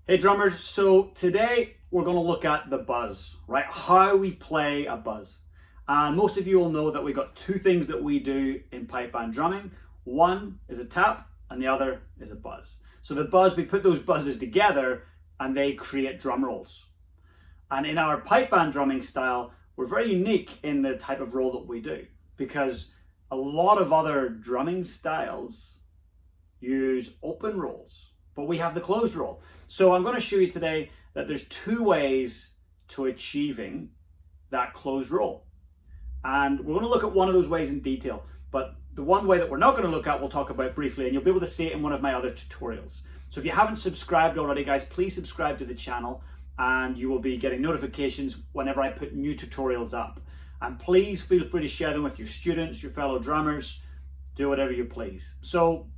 Hey drummers, so today we're going to look at the buzz, right? How we play a buzz. And most of you will know that we've got two things that we do in pipe band drumming. One is a tap and the other is a buzz. So the buzz, we put those buzzes together and they create drum rolls. And in our pipe band drumming style, we're very unique in the type of roll that we do because a lot of other drumming styles use open rolls, but we have the closed roll. So I'm going to show you today that there's two ways to achieving that closed roll. And we're going to look at one of those ways in detail, but the one way that we're not going to look at, we'll talk about briefly, and you'll be able to see it in one of my other tutorials. So if you haven't subscribed already, guys, please subscribe to the channel and you will be getting notifications whenever I put new tutorials up. And please feel free to share them with your students, your fellow drummers, do whatever you please. So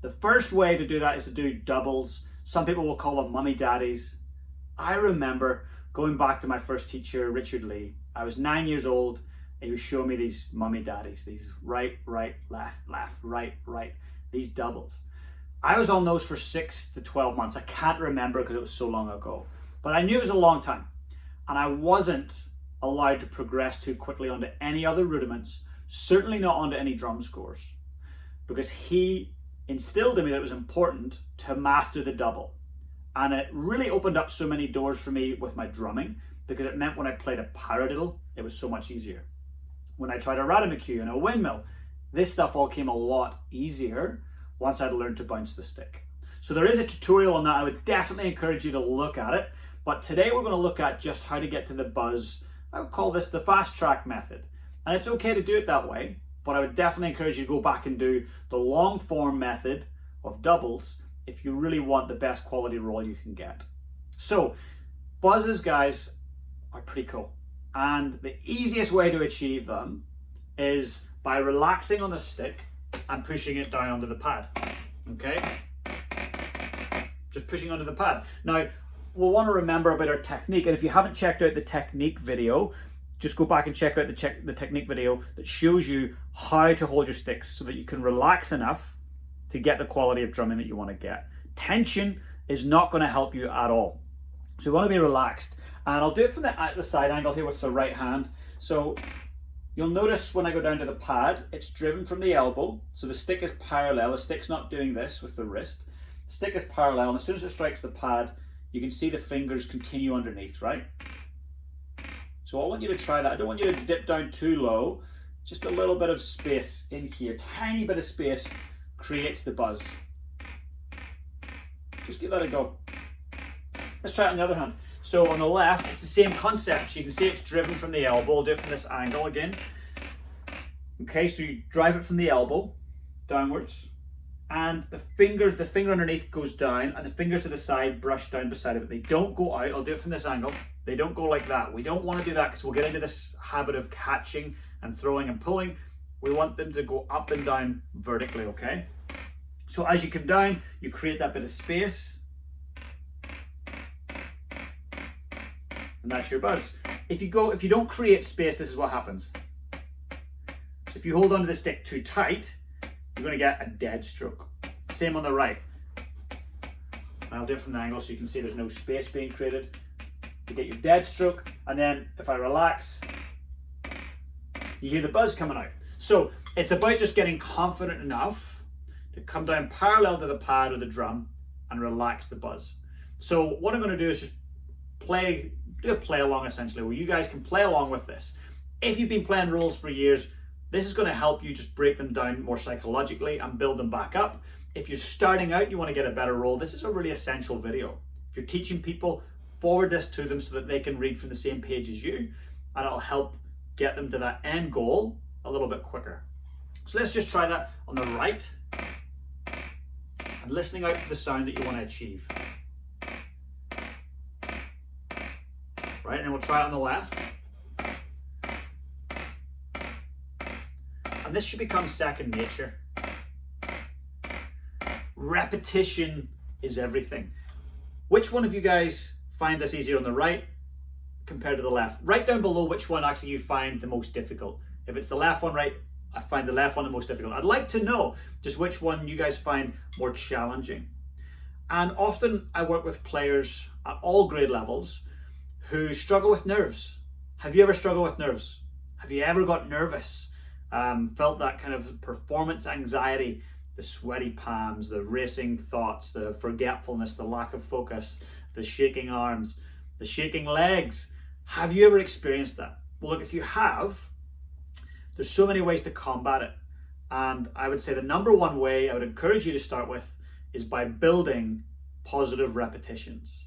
the first way to do that is to do doubles. Some people will call them mummy daddies. I remember going back to my first teacher, Richard Lee. I was 9 years old and he was showing me these mummy daddies, these right, left, right, these doubles. I was on those for 6 to 12 months. I can't remember because it was so long ago, but I knew it was a long time. And I wasn't allowed to progress too quickly onto any other rudiments, certainly not onto any drum scores, because he instilled in me that it was important to master the double. And it really opened up so many doors for me with my drumming, because it meant when I played a paradiddle, it was so much easier. When I tried a ratamacue and a windmill, this stuff all came a lot easier once I'd learned to bounce the stick. So there is a tutorial on that. I would definitely encourage you to look at it. But today we're going to look at just how to get to the buzz. I would call this the fast track method. And it's okay to do it that way, but I would definitely encourage you to go back and do the long form method of doubles if you really want the best quality roll you can get. So buzzes, guys, are pretty cool. And the easiest way to achieve them is by relaxing on the stick and pushing it down onto the pad. Okay? Just pushing onto the pad. Now, we'll want to remember about our technique. And if you haven't checked out the technique video, just go back and check out the technique video that shows you how to hold your sticks so that you can relax enough to get the quality of drumming that you want to get. Tension is not going to help you at all. So you want to be relaxed. And I'll do it from the side angle here with the right hand. So you'll notice when I go down to the pad, it's driven from the elbow. So the stick is parallel. The stick's not doing this with the wrist. The stick is parallel. And as soon as it strikes the pad, you can see the fingers continue underneath, right? So I want you to try that. I don't want you to dip down too low. Just a little bit of space in here. Tiny bit of space creates the buzz. Just give that a go. Let's try it on the other hand. So on the left, it's the same concept. So you can see it's driven from the elbow. I'll do it from this angle again. Okay, so you drive it from the elbow downwards. And the finger underneath goes down and the fingers to the side brush down beside it. They don't go out. I'll do it from this angle. They don't go like that. We don't want to do that because we'll get into this habit of catching and throwing and pulling. We want them to go up and down vertically, okay? So as you come down, you create that bit of space. And that's your buzz. If you don't create space, this is what happens. So if you hold onto the stick too tight, you're going to get a dead stroke. Same on the right. I'll do it from the angle so you can see there's no space being created. You get your dead stroke, and then if I relax, you hear the buzz coming out. So it's about just getting confident enough to come down parallel to the pad or the drum and relax the buzz. So what I'm going to do is just do a play along essentially, where you guys can play along with this. If you've been playing rolls for years, this is going to help you just break them down more psychologically and build them back up. If you're starting out, you want to get a better roll, this is a really essential video. If you're teaching people, forward this to them so that they can read from the same page as you, and it'll help get them to that end goal a little bit quicker. So let's just try that on the right and listening out for the sound that you want to achieve. Right, and then we'll try it on the left. And this should become second nature. Repetition is everything. Which one of you guys find this easier on the right compared to the left? Write down below which one actually you find the most difficult. If it's the left one, right, I find the left one the most difficult. I'd like to know just which one you guys find more challenging. And often I work with players at all grade levels who struggle with nerves. Have you ever struggled with nerves? Have you ever got nervous? Felt that kind of performance anxiety, the sweaty palms, the racing thoughts, the forgetfulness, the lack of focus, the shaking arms, the shaking legs. Have you ever experienced that? Well, look, if you have, there's so many ways to combat it. And I would say the number one way I would encourage you to start with is by building positive repetitions.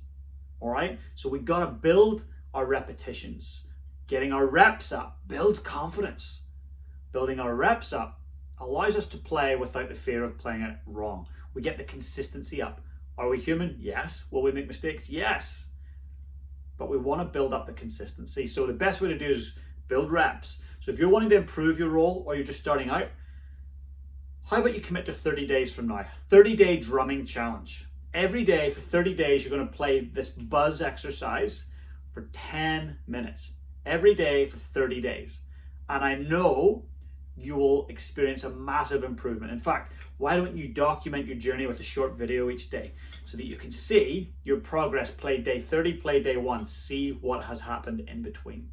All right? So we got to build our repetitions. Getting our reps up builds confidence. Building our reps up allows us to play without the fear of playing it wrong. We get the consistency up. Are we human? Yes. Will we make mistakes? Yes. But we want to build up the consistency. So the best way to do is build reps. So if you're wanting to improve your role or you're just starting out, how about you commit to 30 days from now? 30-day drumming challenge. Every day for 30 days, you're going to play this buzz exercise for 10 minutes. Every day for 30 days. And I know you will experience a massive improvement. In fact, why don't you document your journey with a short video each day so that you can see your progress? Play day 30, play day 1, see what has happened in between.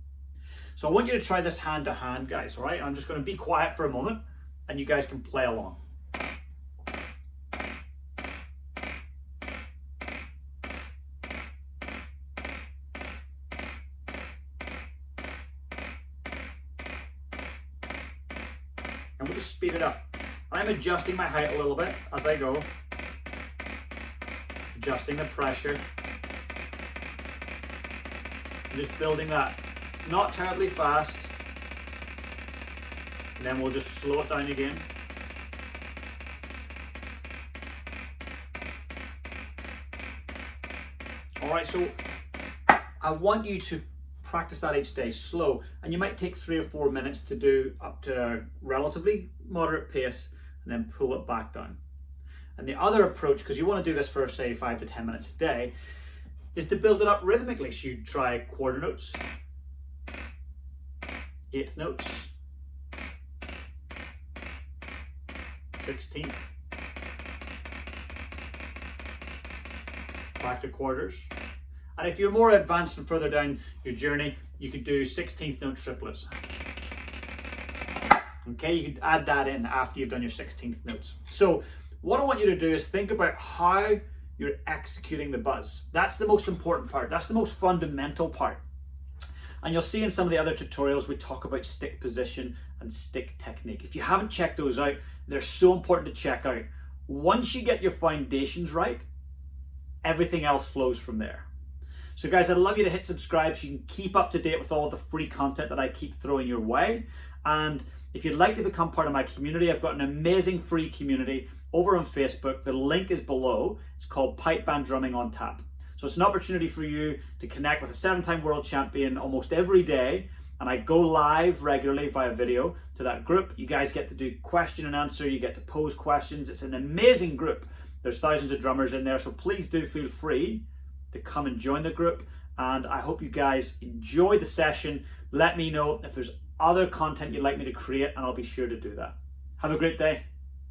So I want you to try this hand to hand, guys, all right? I'm just going to be quiet for a moment and you guys can play along. And we'll just speed it up. I'm adjusting my height a little bit as I go. Adjusting the pressure. And just building that. Not terribly fast. And then we'll just slow it down again. All right, so I want you to practice that each day, slow. And you might take 3 or 4 minutes to do up to a relatively moderate pace and then pull it back down. And the other approach, because you want to do this for say 5 to 10 minutes a day, is to build it up rhythmically. So you try quarter notes, eighth notes, 16th, back to quarters. And if you're more advanced and further down your journey, you could do 16th note triplets. Okay, you could add that in after you've done your 16th notes. So what I want you to do is think about how you're executing the buzz. That's the most important part. That's the most fundamental part. And you'll see in some of the other tutorials, we talk about stick position and stick technique. If you haven't checked those out, they're so important to check out. Once you get your foundations right, everything else flows from there. So guys, I'd love you to hit subscribe so you can keep up to date with all the free content that I keep throwing your way. And if you'd like to become part of my community, I've got an amazing free community over on Facebook. The link is below. It's called Pipe Band Drumming on Tap. So it's an opportunity for you to connect with a 7-time world champion almost every day. And I go live regularly via video to that group. You guys get to do question and answer. You get to pose questions. It's an amazing group. There's thousands of drummers in there. So please do feel free to come and join the group. And I hope you guys enjoy the session. Let me know if there's other content you'd like me to create and I'll be sure to do that. Have a great day.